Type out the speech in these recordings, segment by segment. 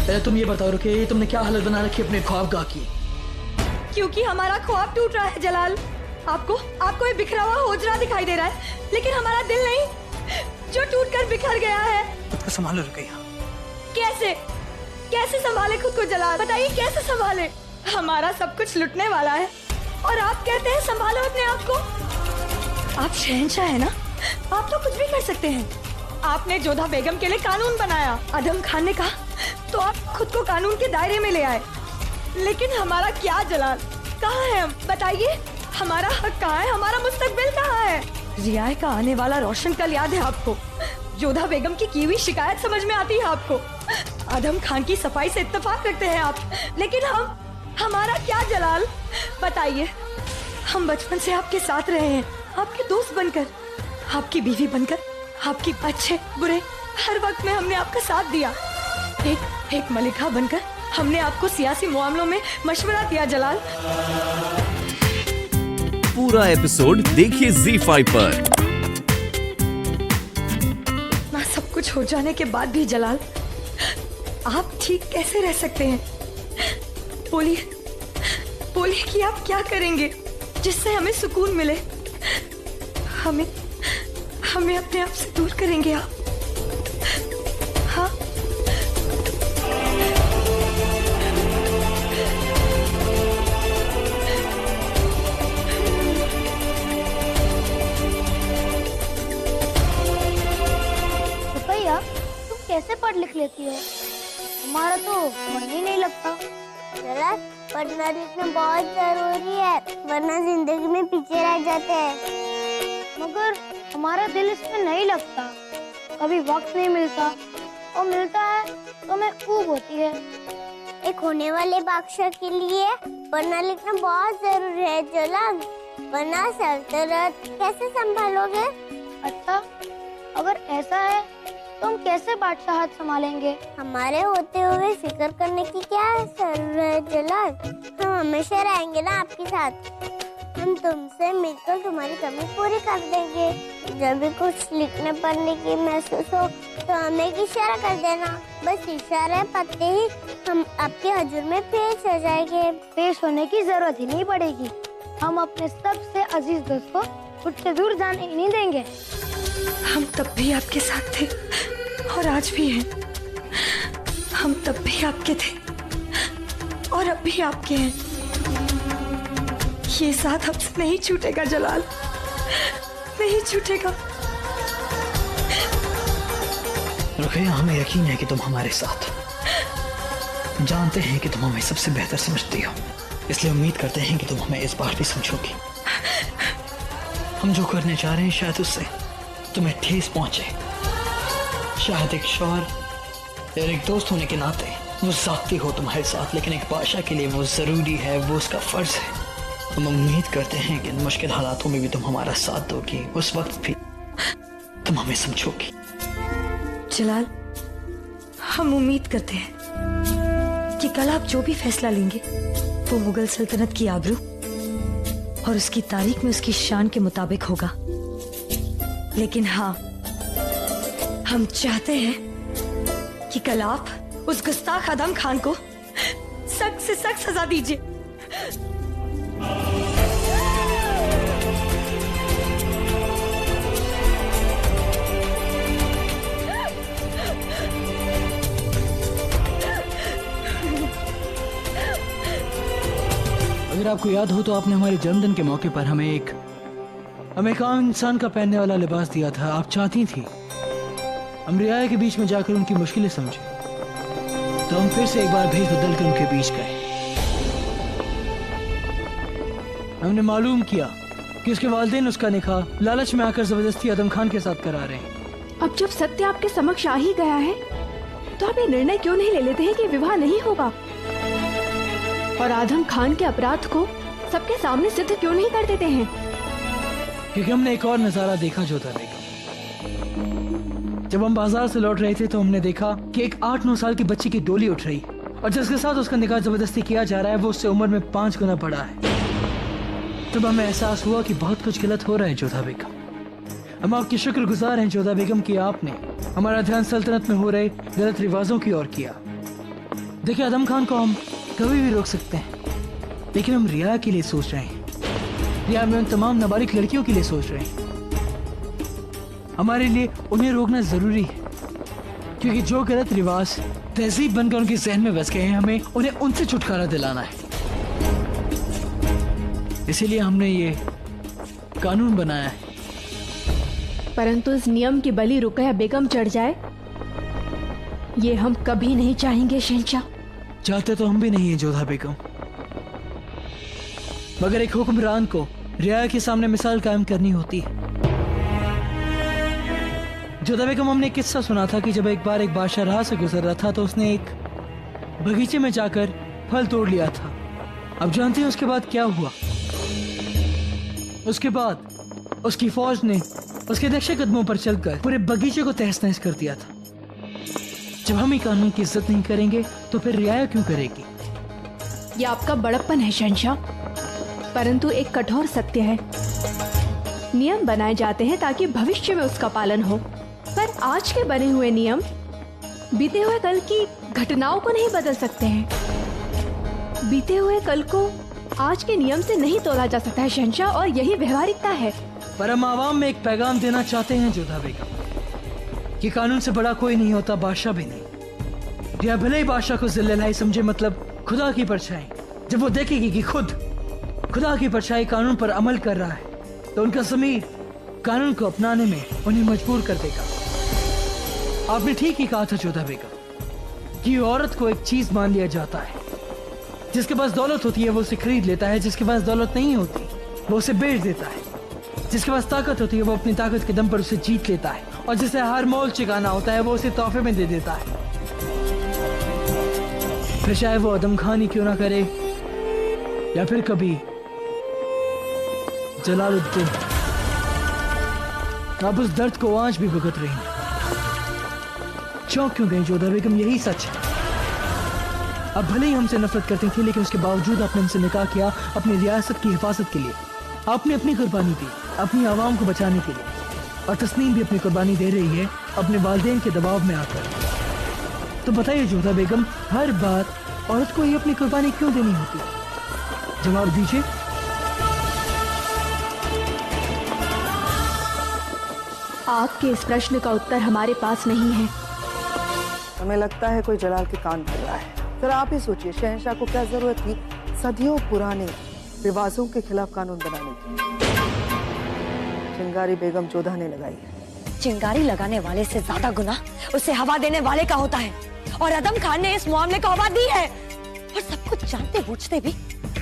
पहले तुम ये बताओ रुके, तुमने क्या हालत बना रखी अपने ख्वाबगाह की? क्योंकि हमारा ख्वाब टूट रहा है जलाल। आपको ये बिखरा हुआ होजरा दिखाई दे रहा है, लेकिन हमारा दिल नहीं, जो टूटकर बिखर गया है। खुद को संभालो रुकैया। कैसे संभाले खुद को जलाल, बताइए कैसे संभाले? हमारा सब कुछ लुटने वाला है और आप कहते हैं संभालो अपने आप को। आप शहंशाह है ना, आप तो कुछ भी कर सकते हैं। आपने जोधा बेगम के लिए कानून बनाया, आदम खान ने कहा तो आप खुद को कानून के दायरे में ले आए। लेकिन हमारा क्या जलाल, कहाँ है हम? बताइए हमारा हक कहाँ है, हमारा मुस्तकबिल कहाँ है? रियाय का आने वाला रोशन कल याद है आपको? जोधा बेगम की हुई शिकायत समझ में आती है आपको? आदम खान की सफाई से इत्तेफाक रखते हैं आप, लेकिन हमारा क्या जलाल, बताइए। हम बचपन से आपके साथ रहे हैं, आपके दोस्त बनकर, आपकी बीवी बनकर, आपकी अच्छे बुरे हर वक्त में हमने आपका साथ दिया। एक मलिका बनकर हमने आपको सियासी मामलों में मशवरा दिया जलाल। पूरा एपिसोड देखिए ZEE5 पर। ना सब कुछ हो जाने के बाद भी जलाल, आप ठीक कैसे रह सकते हैं? बोलिए कि आप क्या करेंगे जिससे हमें सुकून मिले? हमें अपने आप से दूर करेंगे आप? हाँ, रुपैया तुम कैसे पढ़ लिख लेती हो? हमारा तो मन ही नहीं लगता। जलाल, पढ़ना लिखना बहुत जरूरी है, वरना जिंदगी में पीछे रह जाते हैं। मगर हमारा दिल इसमें नहीं लगता, कभी वक्त नहीं मिलता, और मिलता है तो मैं ऊब होती है। एक होने वाले बादशाह के लिए पढ़ना लिखना बहुत जरूरी है जलाल, वरना सल्तनत कैसे संभालोगे? अच्छा, अगर ऐसा है तो हम कैसे बादशाहत संभालेंगे? हमारे होते हुए फिक्र करने की क्या जरूरत है जलाल, हम हमेशा रहेंगे ना आपके साथ। हम तुमसे मिलकर तुम्हारी कमी पूरी कर देंगे। जब भी कुछ लिखने पढ़ने की महसूस हो तो हमें एक इशारा कर देना, बस इशारे पत्ते ही हम आपके हजूर में पेश हो जाएंगे। पेश होने की जरूरत ही नहीं पड़ेगी, हम अपने सबसे अजीज दोस्त को खुद से दूर जाने ही नहीं देंगे। हम तब भी आपके साथ थे और आज भी हैं। हम तब भी आपके थे और अब भी आपके हैं। ये साथ हमसे नहीं छूटेगा जलाल, नहीं छूटेगा। रुकैया, हमें यकीन है कि तुम हमारे साथ, जानते हैं कि तुम हमें सबसे बेहतर समझती हो, इसलिए उम्मीद करते हैं कि तुम हमें इस बार भी समझोगी। हम जो करने जा रहे हैं शायद उससे तुम्हें ठेस पहुंचे, शायद एक शौहर और एक दोस्त होने के नाते वो जाती हो तुम्हारे साथ, लेकिन एक बादशाह के लिए वो जरूरी है, वो उसका फर्ज है। हम उम्मीद करते हैं कि इन मुश्किल हालातों में भी तुम हमारा साथ दोगी, उस वक्त भी तुम हमें समझोगी। जलाल, हम उम्मीद करते हैं कि कल आप जो भी फैसला लेंगे वो मुगल सल्तनत की आबरू और उसकी तारीख में उसकी शान के मुताबिक होगा। लेकिन हाँ, हम चाहते हैं कि कल आप उस गुस्ताख आदम खान को सख्त से सख्त सजा दीजिए। अगर आपको याद हो तो आपने हमारे जन्मदिन के मौके पर हमें एक आम इंसान का पहनने वाला लिबास दिया था। आप चाहती थी हम रियाया के बीच में जाकर उनकी मुश्किलें समझें, तो हम फिर से एक बार भेष बदल कर उनके बीच गए। हमने मालूम किया कि उसके वालिदैन उसका निकाह लालच में आकर जबरदस्ती आदम खान के साथ करा रहे हैं। अब जब सत्य आपके समक्ष आ ही गया है तो आप ये निर्णय क्यों नहीं ले लेते हैं कि विवाह नहीं होगा, और आदम खान के अपराध को सबके सामने सिद्ध क्यों नहीं कर देते हैं? क्योंकि हमने एक और नजारा देखा जोधा बेगम। जब हम बाजार से लौट रहे थे तो हमने देखा कि एक 8-9 साल की बच्ची की डोली उठ रही, और जिसके साथ उसका निकाह जबरदस्ती किया जा रहा है वो उससे उम्र में 5 गुना बड़ा है। तब हमें एहसास हुआ कि बहुत कुछ गलत हो रहा है जोधा बेगम। हम आपकी शुक्रगुजार हैं जोधा बेगम कि आपने हमारा ध्यान सल्तनत में हो रहे गलत रिवाजों की ओर किया। देखिए, आदम खान को हम कभी भी रोक सकते हैं, लेकिन हम रिया के लिए सोच रहे हैं। रिया में उन तमाम नाबालिग लड़कियों के लिए सोच रहे हैं। हमारे लिए उन्हें रोकना जरूरी है, क्योंकि जो गलत रिवाज तहजीब बनकर उनके जहन में बस गए हैं, हमें उन्हें उनसे छुटकारा दिलाना है। इसीलिए हमने ये कानून बनाया है। परंतु इस नियम की बलि रुकया बेगम चढ़ जाए, ये हम कभी नहीं चाहेंगे शहंशाह। चाहते तो हम भी नहीं है जोधा बेगम, मगर एक हुक्मरान को रियाया के सामने मिसाल कायम करनी होती है। जोधा बेगम, हमने एक किस्सा सुना था कि जब एक बार एक बादशाह राह से गुजर रहा था तो उसने एक बगीचे में जाकर फल तोड़ लिया था। अब जानते हैं उसके बाद क्या हुआ? उसके बाद उसकी फौज ने उसके नक्शे कदमों पर चलकर पूरे बगीचे को तहस नहस कर दिया था। जब हम ही कानून की इज्जत नहीं करेंगे तो फिर रियाया क्यों करेगी? ये आपका बड़प्पन है शहंशाह, परंतु एक कठोर सत्य है, नियम बनाए जाते हैं ताकि भविष्य में उसका पालन हो, पर आज के बने हुए नियम बीते हुए कल की घटनाओं को नहीं बदल सकते हैं। बीते हुए कल को आज के नियम से नहीं तोला जा सकता है शहंशाह, और यही व्यवहारिकता है। पर हम आवाम में एक पैगाम देना चाहते हैं जोधा बेगम, कि कानून से बड़ा कोई नहीं होता, बादशाह भी नहीं। रिया भले ही बादशाह को जिल्ललाई समझे, मतलब खुदा की परछाई, जब वो देखेगी कि खुदा की परछाई कानून पर अमल कर रहा है, तो उनका ज़मीर कानून को अपनाने में उन्हें मजबूर कर देगा। आपने ठीक ही कहा था जोधा बेगम कि औरत को एक चीज मान लिया जाता है। जिसके पास दौलत होती है वो उसे खरीद लेता है, जिसके पास दौलत नहीं होती वो उसे बेच देता है। जिसके पास ताकत होती है वो अपनी ताकत के दम पर उसे जीत लेता है, और जिसे हर मोल चुकाना होता है वो उसे तोहफे में दे देता है। फिर चाहे वो आदम खान ही क्यों ना करे, या फिर कभी जलालुद्दीन। आप उस दर्द को आज भी भुगत रही हैं। चौंक क्यों गई जोधा बेगम? यही सच है। अब भले ही हमसे नफरत करती थी, लेकिन उसके बावजूद आपने हमसे निकाह किया अपनी रियासत की हिफाजत के लिए। आपने अपनी कुर्बानी दी अपनी आवाम को बचाने के लिए, और तस्नीम भी अपनी कुर्बानी दे रही है अपने वालिदैन के दबाव में आकर। तो बताइए जोधा बेगम, हर बार औरत को ही अपनी कुर्बानी क्यों देनी होती? जवाब दीजिए। आपके इस प्रश्न का उत्तर हमारे पास नहीं है। हमें लगता है कोई जलाल के कान भर रहा है। जरा आप ही सोचिए, शहंशाह को क्या जरूरत थी सदियों पुराने रिवाजों के खिलाफ कानून बनाने की? चिंगारी बेगम जोधा ने लगाई है। चिंगारी लगाने वाले से ज्यादा गुनाह उसे हवा देने वाले का होता है, और आदम खान ने इस मामले को हवा दी है। और सब कुछ जानते बूझते भी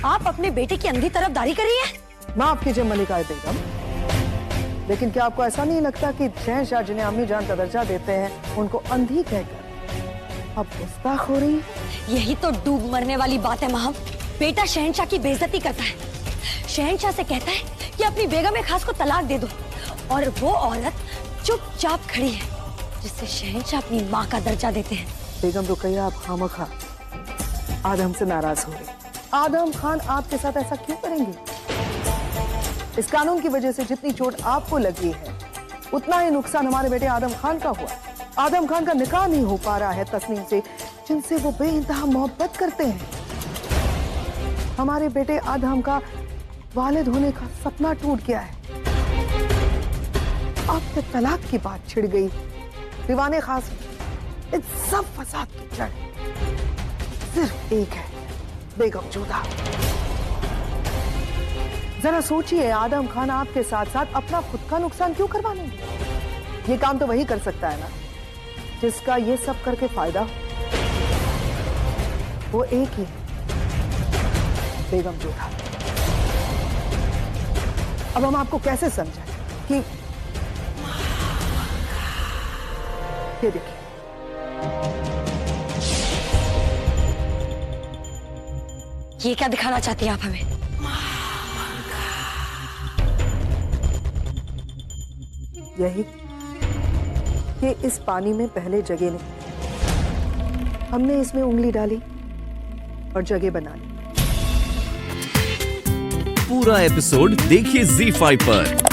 आप अपने बेटे की अंधी तरफदारी कर रही है। माफ कीजिए मलिका बेगम, लेकिन क्या आपको ऐसा नहीं लगता कि शहंशाह जिन्हें अम्मी जान का दर्जा देते हैं उनको अंधी कहकर अब गुस्ताख हो रही है? यही तो डूब मरने वाली बात है महम। बेटा शहंशाह की बेइज्जती करता है, शहंशाह से कहता है कि अपनी बेगम खास को तलाक दे दो, और वो औरत चुपचाप खड़ी है जिससे शहंशाह अपनी माँ का दर्जा देते हैं। बेगम रुकैया, आप खामखा आदम से नाराज हो रही। आदम खान आपके साथ ऐसा क्यों करेंगे? इस कानून की वजह से जितनी चोट आपको लगी है उतना ही नुकसान हमारे बेटे आदम खान का हुआ। आदम खान का निकाह नहीं हो पा रहा है तस्नीम से, जिनसे वो बेइंतहा मोहब्बत करते हैं। हमारे बेटे आदम का वालिद होने का सपना टूट गया है। अब तो तलाक की बात छिड़ गई। दीवाने खास इन सब फसाद की जड़ सिर्फ एक है, बेगम जोधा। जरा सोचिए, आदम खान आपके साथ साथ अपना खुद का नुकसान क्यों करवा लेंगे? ये काम तो वही कर सकता है ना जिसका ये सब करके फायदा हो। वो एक ही है, बेगम जोधा। अब हम आपको कैसे समझाएं कि ये देखिए, ये क्या दिखाना चाहती हैं आप हमें? यही कि इस पानी में पहले जगह नहीं, हमने इसमें उंगली डाली और जगह बना ली। पूरा एपिसोड देखिए ZEE5 पर।